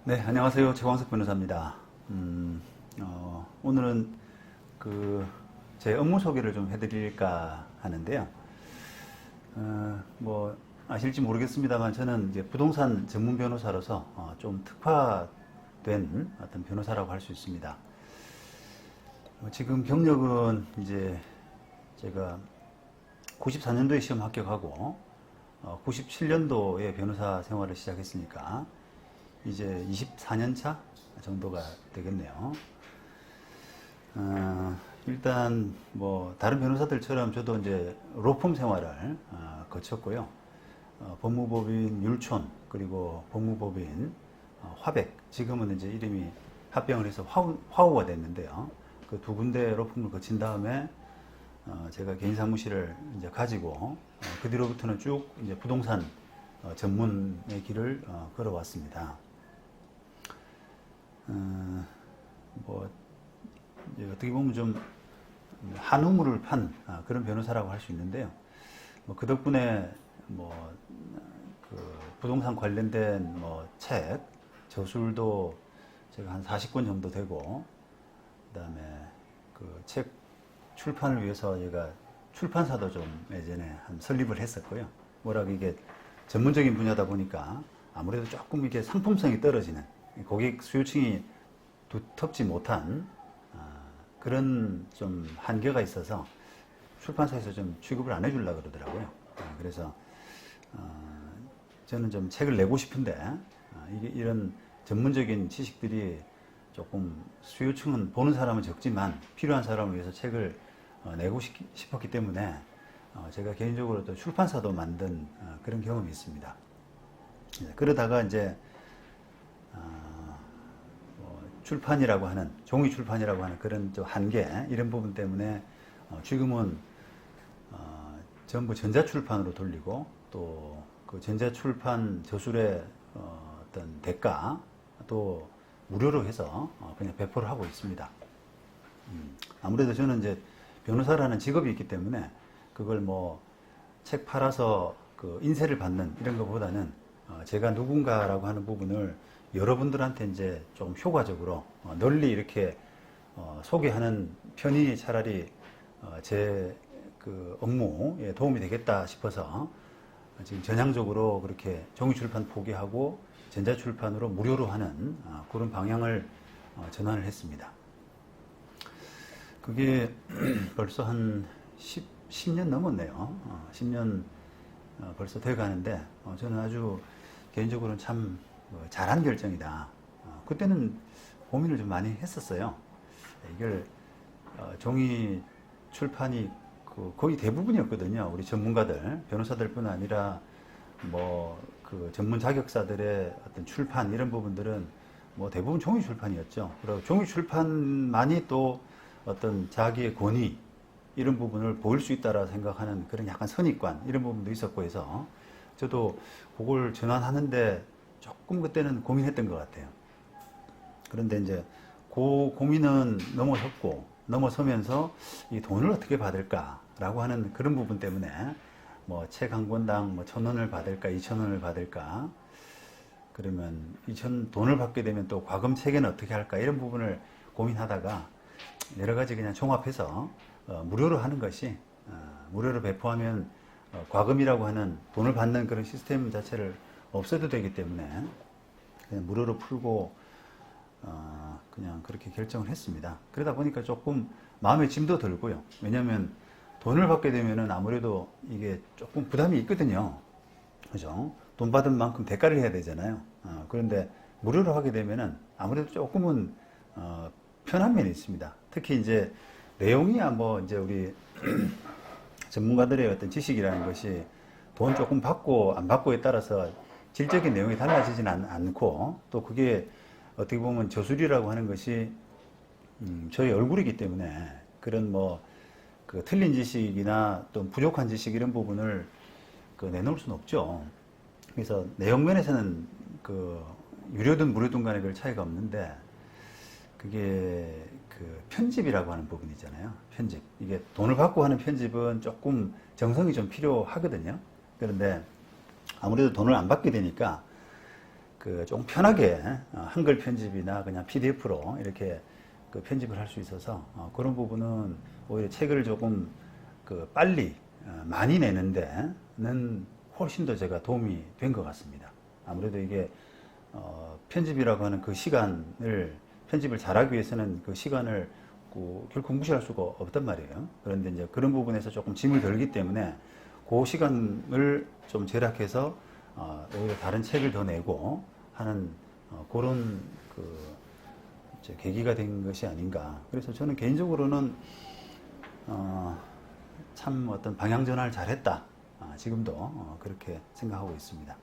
네, 안녕하세요. 최광석 변호사입니다. 오늘은 제 업무 소개를 좀 해드릴까 하는데요. 뭐, 아실지 모르겠습니다만 저는 이제 부동산 전문 변호사로서 좀 특화된 어떤 변호사라고 할 수 있습니다. 지금 경력은 이제 제가 94년도에 시험 합격하고 97년도에 변호사 생활을 시작했으니까 이제 24년 차 정도가 되겠네요. 일단 뭐 다른 변호사들처럼 저도 이제 로펌 생활을 거쳤고요. 법무법인 율촌 그리고 법무법인 화백, 지금은 이제 이름이 합병을 해서 화우가 됐는데요. 그 두 군데 로펌을 거친 다음에 제가 개인 사무실을 이제 가지고 그 뒤로부터는 쭉 이제 부동산 전문의 길을 걸어왔습니다. 뭐 이제 어떻게 보면 좀 한우물을 판 그런 변호사라고 할 수 있는데요. 그 덕분에 그 부동산 관련된 책, 저술도 제가 한 40권 정도 되고, 그다음에 그 책 출판을 위해서 제가 출판사도 좀 예전에 한 설립을 했었고요. 뭐라고 이게 전문적인 분야다 보니까 아무래도 조금 이게 상품성이 떨어지는 고객 수요층이 두텁지 못한 그런 좀 한계가 있어서 출판사에서 좀 취급을 안 해주려고 그러더라고요. 그래서 저는 좀 책을 내고 싶은데 이런 전문적인 지식들이 조금 수요층은 보는 사람은 적지만 필요한 사람을 위해서 책을 내고 싶었기 때문에 제가 개인적으로 또 출판사도 만든 그런 경험이 있습니다. 그러다가 이제 출판이라고 하는, 종이 출판이라고 하는 그런 좀 한계, 이런 부분 때문에 지금은 전부 전자출판으로 돌리고 또 그 전자출판 저술의 어떤 대가 또 무료로 해서 그냥 배포를 하고 있습니다. 아무래도 저는 이제 변호사라는 직업이 있기 때문에 그걸 뭐 책 팔아서 그 인세를 받는 이런 것보다는 제가 누군가라고 하는 부분을 여러분들한테 이제 좀 효과적으로 널리 이렇게 소개하는 편이 차라리 제 그 업무에 도움이 되겠다 싶어서 지금 전향적으로 그렇게 종이출판 포기하고 전자출판으로 무료로 하는 그런 방향을 전환을 했습니다. 그게 벌써 한 10년 넘었네요. 10년 벌써 돼 가는데 저는 아주 개인적으로는 참 잘한 결정이다. 그때는 고민을 좀 많이 했었어요. 이걸 종이 출판이 거의 대부분이었거든요. 우리 전문가들, 변호사들뿐 아니라 그 전문 자격사들의 어떤 출판 이런 부분들은 대부분 종이 출판이었죠. 그리고 종이 출판만이 또 어떤 자기의 권위 이런 부분을 보일 수 있다라 생각하는 그런 약간 선입관 이런 부분도 있었고 해서 저도 그걸 전환하는데 조금 그때는 고민했던 것 같아요. 그런데 이제 그 고민은 넘어서면서 이 돈을 어떻게 받을까라고 하는 그런 부분 때문에 책 한 권당 1,000원을 받을까 2,000원을 받을까 그러면 돈을 받게 되면 또 과금 체계는 어떻게 할까 이런 부분을 고민하다가 여러 가지 그냥 종합해서 무료로 하는 것이 무료로 배포하면 과금이라고 하는 돈을 받는 그런 시스템 자체를 없애도 되기 때문에 그냥 무료로 풀고 그냥 그렇게 결정을 했습니다. 그러다 보니까 조금 마음의 짐도 들고요. 왜냐하면 돈을 받게 되면은 아무래도 이게 조금 부담이 있거든요. 그죠? 돈 받은 만큼 대가를 해야 되잖아요. 그런데 무료로 하게 되면은 아무래도 조금은 편한 면이 있습니다. 특히 이제 내용이야 이제 우리 전문가들의 어떤 지식이라는 것이 돈 조금 받고 안 받고에 따라서 질적인 내용이 달라지진 않고 또 그게 어떻게 보면 저술이라고 하는 것이 저희 얼굴이기 때문에 그런 그 틀린 지식이나 또 부족한 지식 이런 부분을 내놓을 수는 없죠. 그래서 내용 면에서는 유료든 무료든 간에 별 차이가 없는데 그게 편집이라고 하는 부분이잖아요. 편집. 이게 돈을 받고 하는 편집은 조금 정성이 좀 필요하거든요. 그런데 아무래도 돈을 안 받게 되니까 그 좀 편하게 한글 편집이나 그냥 PDF로 이렇게 그 편집을 할 수 있어서 그런 부분은 오히려 책을 조금 그 빨리 많이 내는데는 훨씬 더 제가 도움이 된 것 같습니다. 아무래도 이게 편집이라고 하는 그 시간을 편집을 잘하기 위해서는 그 시간을 결코 무시할 수가 없단 말이에요. 그런데 이제 그런 부분에서 조금 짐을 덜기 때문에 그 시간을 좀 절약해서 오히려 다른 책을 더 내고 하는 그런 그 계기가 된 것이 아닌가. 그래서 저는 개인적으로는 참 어떤 방향 전환을 잘했다. 지금도 그렇게 생각하고 있습니다.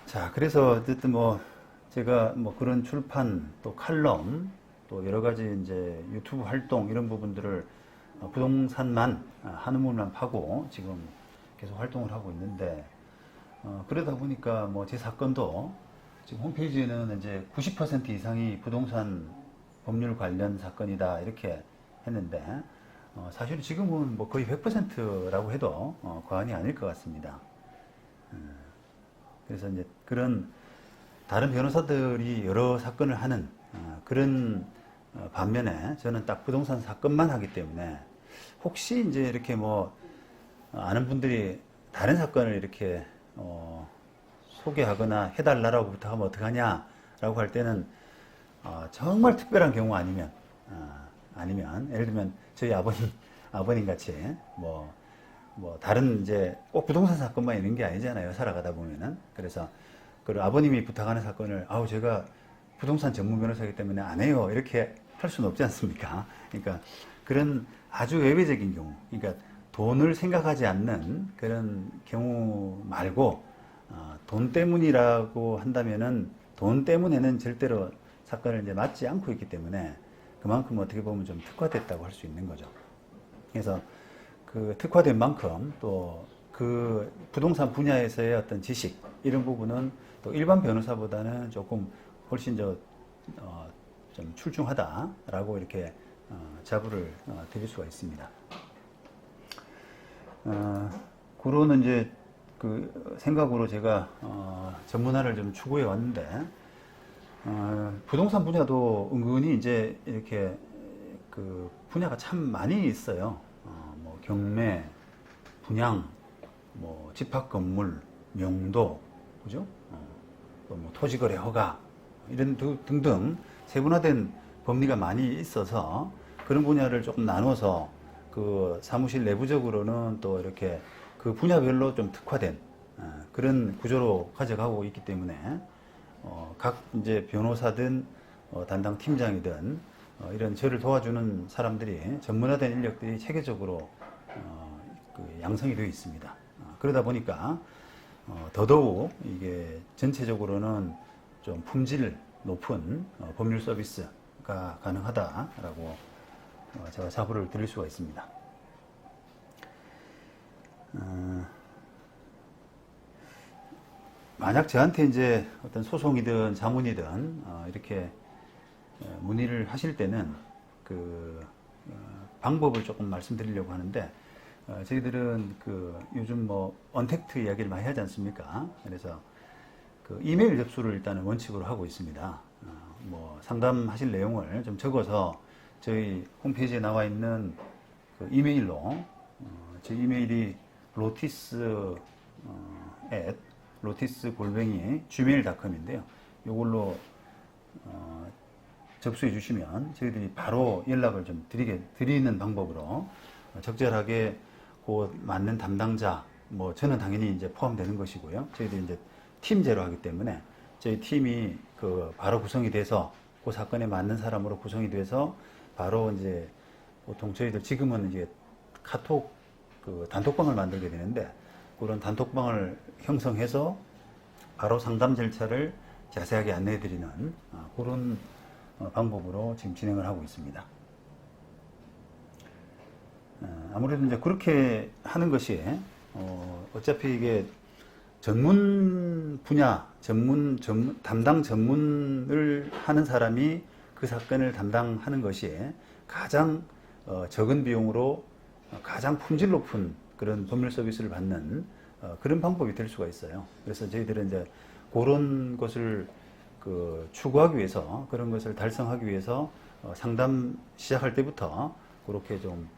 자, 그래서 어쨌든 뭐 제가 뭐 그런 출판 또 칼럼 또 여러 가지 이제 유튜브 활동 이런 부분들을 부동산만 하는 부분만 파고 지금 계속 활동을 하고 있는데 그러다 보니까 뭐 제 사건도 지금 홈페이지에는 이제 90% 이상이 부동산 법률 관련 사건이다 이렇게 했는데 사실 지금은 뭐 거의 100%라고 해도 과언이 아닐 것 같습니다. 그래서 이제 그런 다른 변호사들이 여러 사건을 하는 그런 반면에 저는 딱 부동산 사건만 하기 때문에 혹시 이제 이렇게 뭐 아는 분들이 다른 사건을 이렇게 소개하거나 해달라고 부탁하면 어떡하냐라고 할 때는 정말 특별한 경우 아니면 예를 들면 저희 아버님 같이 뭐 다른 이제 꼭 부동산 사건만 있는 게 아니잖아요. 살아가다 보면은. 그래서 그 아버님이 부탁하는 사건을 제가 부동산 전문 변호사이기 때문에 안 해요. 이렇게 할 수는 없지 않습니까? 그러니까 그런 아주 외배적인 경우, 그러니까 돈을 생각하지 않는 그런 경우 말고 돈 때문이라고 한다면은 돈 때문에는 절대로 사건을 이제 맡지 않고 있기 때문에 그만큼 어떻게 보면 좀 특화됐다고 할 수 있는 거죠. 그래서 그 특화된 만큼 또 그 부동산 분야에서의 어떤 지식 이런 부분은 또 일반 변호사보다는 조금 훨씬 좀 출중하다라고 이렇게 자부를 드릴 수가 있습니다. 그로는 이제 그 생각으로 제가 전문화를 좀 추구해 왔는데 부동산 분야도 은근히 이제 이렇게 그 분야가 참 많이 있어요. 뭐 경매, 분양, 뭐 집합 건물, 명도, 그죠? 또 뭐 토지거래 허가 이런 등등 세분화된 법리가 많이 있어서 그런 분야를 조금 나눠서 그 사무실 내부적으로는 또 이렇게 그 분야별로 좀 특화된 그런 구조로 가져가고 있기 때문에 각 이제 변호사든 담당 팀장이든 이런 저를 도와주는 사람들이 전문화된 인력들이 체계적으로 그 양성이 되어 있습니다. 그러다 보니까 더더욱 이게 전체적으로는 좀 품질 높은 법률 서비스가 가능하다라고 제가 자부를 드릴 수가 있습니다. 만약 저한테 이제 어떤 소송이든 자문이든 이렇게 문의를 하실 때는 그 방법을 조금 말씀드리려고 하는데 저희들은 그 요즘 뭐 언택트 이야기를 많이 하지 않습니까? 그래서 그 이메일 접수를 일단은 원칙으로 하고 있습니다. 뭐 상담하실 내용을 좀 적어서 저희 홈페이지에 나와 있는 그 이메일로 제 이메일이 lotis@lotis-gmail.com인데요. 이걸로 접수해 주시면 저희들이 바로 연락을 좀 드리는 방법으로 적절하게 그 맞는 담당자, 뭐 저는 당연히 이제 포함되는 것이고요. 저희들이 이제 팀제로 하기 때문에 저희 팀이 그 바로 구성이 돼서 그 사건에 맞는 사람으로 구성이 돼서 바로 이제 보통 저희들 지금은 이제 카톡 그 단톡방을 만들게 되는데 그런 단톡방을 형성해서 바로 상담 절차를 자세하게 안내해 드리는 그런 방법으로 지금 진행을 하고 있습니다. 아무래도 이제 그렇게 하는 것이 어차피 이게 전문 분야, 담당 전문을 하는 사람이 그 사건을 담당하는 것이 가장 적은 비용으로 가장 품질 높은 그런 법률 서비스를 받는 그런 방법이 될 수가 있어요. 그래서 저희들은 이제 그런 것을 추구하기 위해서, 그런 것을 달성하기 위해서 상담 시작할 때부터 그렇게 좀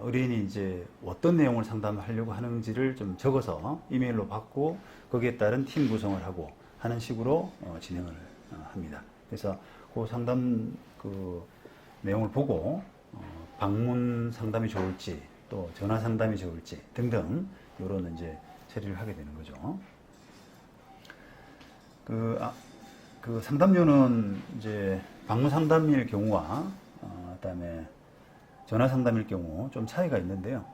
의뢰인이 이제 어떤 내용을 상담하려고 하는지를 좀 적어서 이메일로 받고 거기에 따른 팀 구성을 하고 하는 식으로 진행을 합니다. 그래서 그 상담 내용을 보고 방문 상담이 좋을지 또 전화 상담이 좋을지 등등 이런 이제 처리를 하게 되는 거죠. 그 상담료는 이제 방문 상담일 경우와 그다음에 전화 상담일 경우 좀 차이가 있는데요.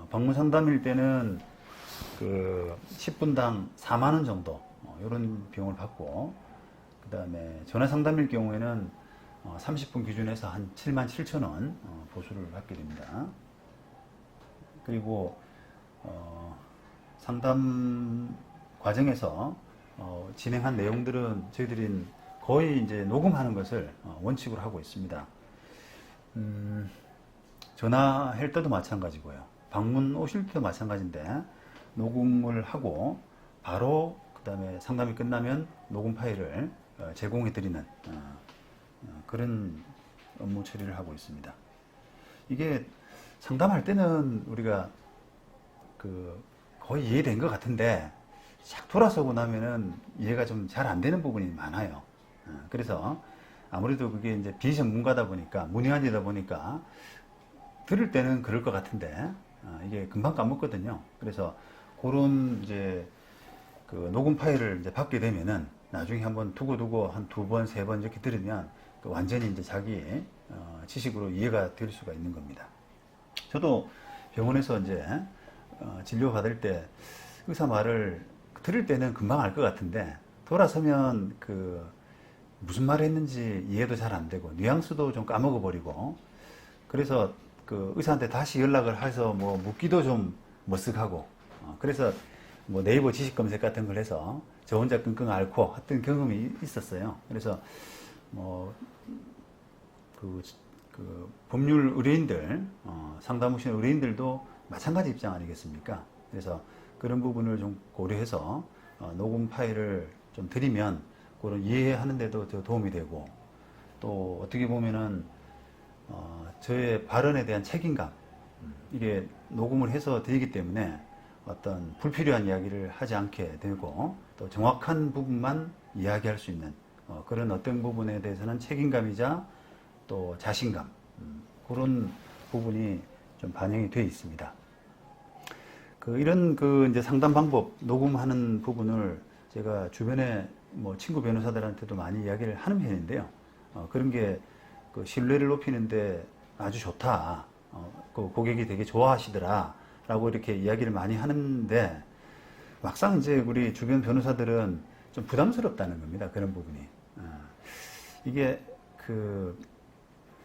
방문 상담일 때는 10분당 4만 원 정도 이런 비용을 받고, 그 다음에 전화 상담일 경우에는 30분 기준에서 한 7만 7천 원 보수를 받게 됩니다. 그리고 상담 과정에서 진행한 내용들은 저희들이 거의 이제 녹음하는 것을 원칙으로 하고 있습니다. 전화할 때도 마찬가지고요. 방문 오실 때도 마찬가지인데 녹음을 하고 바로 그 다음에 상담이 끝나면 녹음 파일을 제공해 드리는 그런 업무 처리를 하고 있습니다. 이게 상담할 때는 우리가 거의 이해된 것 같은데 쫙 돌아서고 나면은 이해가 좀 잘 안 되는 부분이 많아요. 그래서 아무래도 그게 이제 비전문가다 보니까, 문외한이다 보니까 들을 때는 그럴 것 같은데 이게 금방 까먹거든요. 그래서 그런 이제 녹음 파일을 이제 받게 되면은 나중에 한번 두고두고 한 2번, 3번 이렇게 들으면 완전히 이제 자기 지식으로 이해가 될 수가 있는 겁니다. 저도 병원에서 이제 진료 받을 때 의사 말을 들을 때는 금방 알 것 같은데 돌아서면 무슨 말을 했는지 이해도 잘 안 되고 뉘앙스도 좀 까먹어 버리고, 그래서 의사한테 다시 연락을 해서 뭐 묻기도 좀 머쓱하고, 그래서 뭐 네이버 지식 검색 같은 걸 해서 저 혼자 끙끙 앓고 했던 경험이 있었어요. 그래서 뭐 법률 의뢰인들, 상담 오시는 의뢰인들도 마찬가지 입장 아니겠습니까? 그래서 그런 부분을 좀 고려해서 녹음 파일을 좀 드리면 그런 이해하는 데도 더 도움이 되고, 또 어떻게 보면은 저의 발언에 대한 책임감, 이게 녹음을 해서 드리기 때문에 어떤 불필요한 이야기를 하지 않게 되고 또 정확한 부분만 이야기할 수 있는 그런 어떤 부분에 대해서는 책임감이자 또 자신감, 그런 부분이 좀 반영이 되어 있습니다. 이런 이제 상담 방법, 녹음하는 부분을 제가 주변에 뭐 친구 변호사들한테도 많이 이야기를 하는 편인데요. 그런 게 신뢰를 높이는데 아주 좋다. 고객이 되게 좋아하시더라. 라고 이렇게 이야기를 많이 하는데 막상 이제 우리 주변 변호사들은 좀 부담스럽다는 겁니다. 그런 부분이. 이게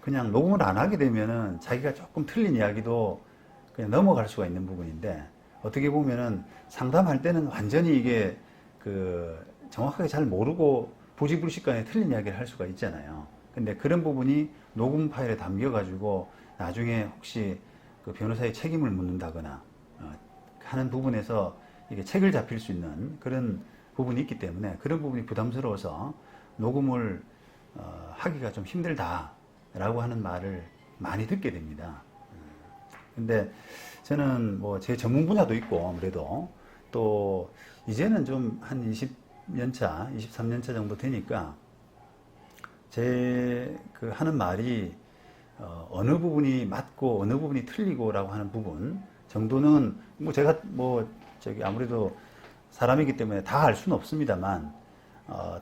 그냥 녹음을 안 하게 되면은 자기가 조금 틀린 이야기도 그냥 넘어갈 수가 있는 부분인데, 어떻게 보면은 상담할 때는 완전히 이게 정확하게 잘 모르고 부지불식간에 틀린 이야기를 할 수가 있잖아요. 근데 그런 부분이 녹음 파일에 담겨가지고 나중에 혹시 변호사의 책임을 묻는다거나 하는 부분에서 이게 책을 잡힐 수 있는 그런 부분이 있기 때문에 그런 부분이 부담스러워서 녹음을 하기가 좀 힘들다라고 하는 말을 많이 듣게 됩니다. 근데 저는 뭐 제 전문 분야도 있고 아무래도 또 이제는 좀 한 20년 차, 23년 차 정도 되니까 제 하는 말이 어느 부분이 맞고 어느 부분이 틀리고라고 하는 부분 정도는 뭐 제가 아무래도 사람이기 때문에 다 알 수는 없습니다만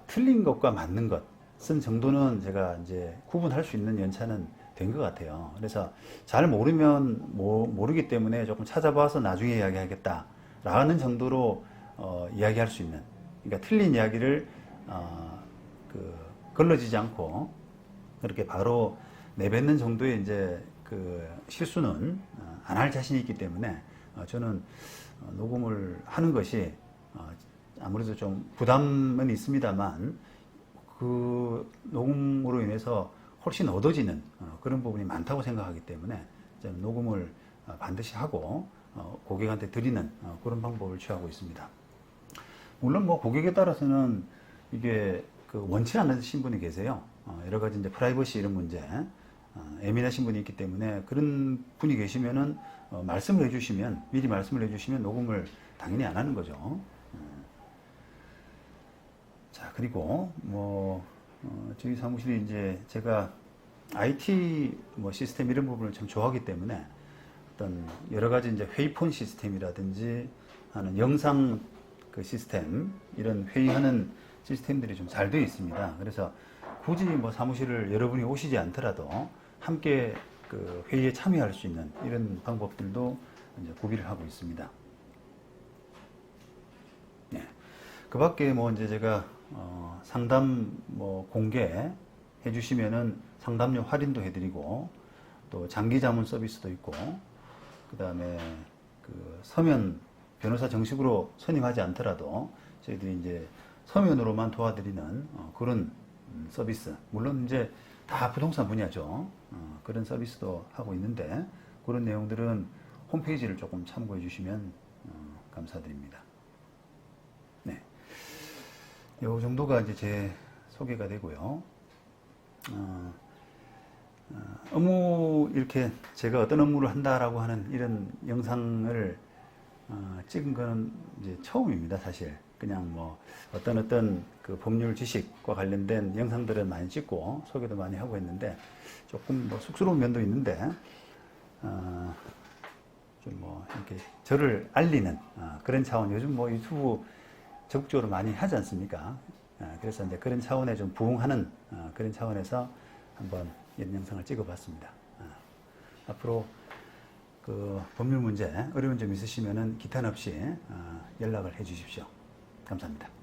틀린 것과 맞는 것은 정도는 제가 이제 구분할 수 있는 연차는 된 것 같아요. 그래서 잘 모르면 모르기 때문에 조금 찾아봐서 나중에 이야기하겠다라는 정도로 이야기할 수 있는, 그러니까 틀린 이야기를 걸러지지 않고 그렇게 바로 내뱉는 정도의 이제 실수는 안 할 자신이 있기 때문에 저는 녹음을 하는 것이 아무래도 좀 부담은 있습니다만 그 녹음으로 인해서 훨씬 얻어지는 그런 부분이 많다고 생각하기 때문에 저는 녹음을 반드시 하고 고객한테 드리는 그런 방법을 취하고 있습니다. 물론 뭐 고객에 따라서는 이게 그 원치 않으신 분이 계세요. 여러 가지 이제 프라이버시 이런 문제, 예민하신 분이 있기 때문에 그런 분이 계시면은 말씀을 해주시면, 미리 말씀을 해주시면 녹음을 당연히 안 하는 거죠. 자, 그리고 뭐 저희 사무실이 이제 제가 IT 뭐 시스템 이런 부분을 참 좋아하기 때문에 어떤 여러 가지 이제 회의폰 시스템이라든지 하는 영상 그 시스템, 이런 회의하는 시스템들이 좀 잘 되어 있습니다. 그래서 굳이 뭐 사무실을 여러분이 오시지 않더라도 함께 그 회의에 참여할 수 있는 이런 방법들도 이제 구비를 하고 있습니다. 네. 그 밖에 뭐 이제 제가 상담 뭐 공개 해주시면은 상담료 할인도 해드리고, 또 장기 자문 서비스도 있고, 그 다음에 그 서면 변호사 정식으로 선임하지 않더라도 저희들이 이제 서면으로만 도와드리는 그런 서비스. 물론 이제 다 부동산 분야죠. 그런 서비스도 하고 있는데, 그런 내용들은 홈페이지를 조금 참고해 주시면 감사드립니다. 네. 요 정도가 이제 제 소개가 되고요. 업무, 이렇게 제가 어떤 업무를 한다라고 하는 이런 영상을 찍은 거는 이제 처음입니다, 사실. 그냥 뭐 어떤 그 법률 지식과 관련된 영상들은 많이 찍고 소개도 많이 하고 했는데, 조금 뭐 쑥스러운 면도 있는데, 좀 뭐 이렇게 저를 알리는 그런 차원, 요즘 뭐 유튜브 적극적으로 많이 하지 않습니까? 그래서 이제 그런 차원에 좀 부응하는 그런 차원에서 한번 이런 영상을 찍어봤습니다. 앞으로 그 법률 문제 어려운 점 있으시면은 기탄 없이 연락을 해 주십시오. 감사합니다.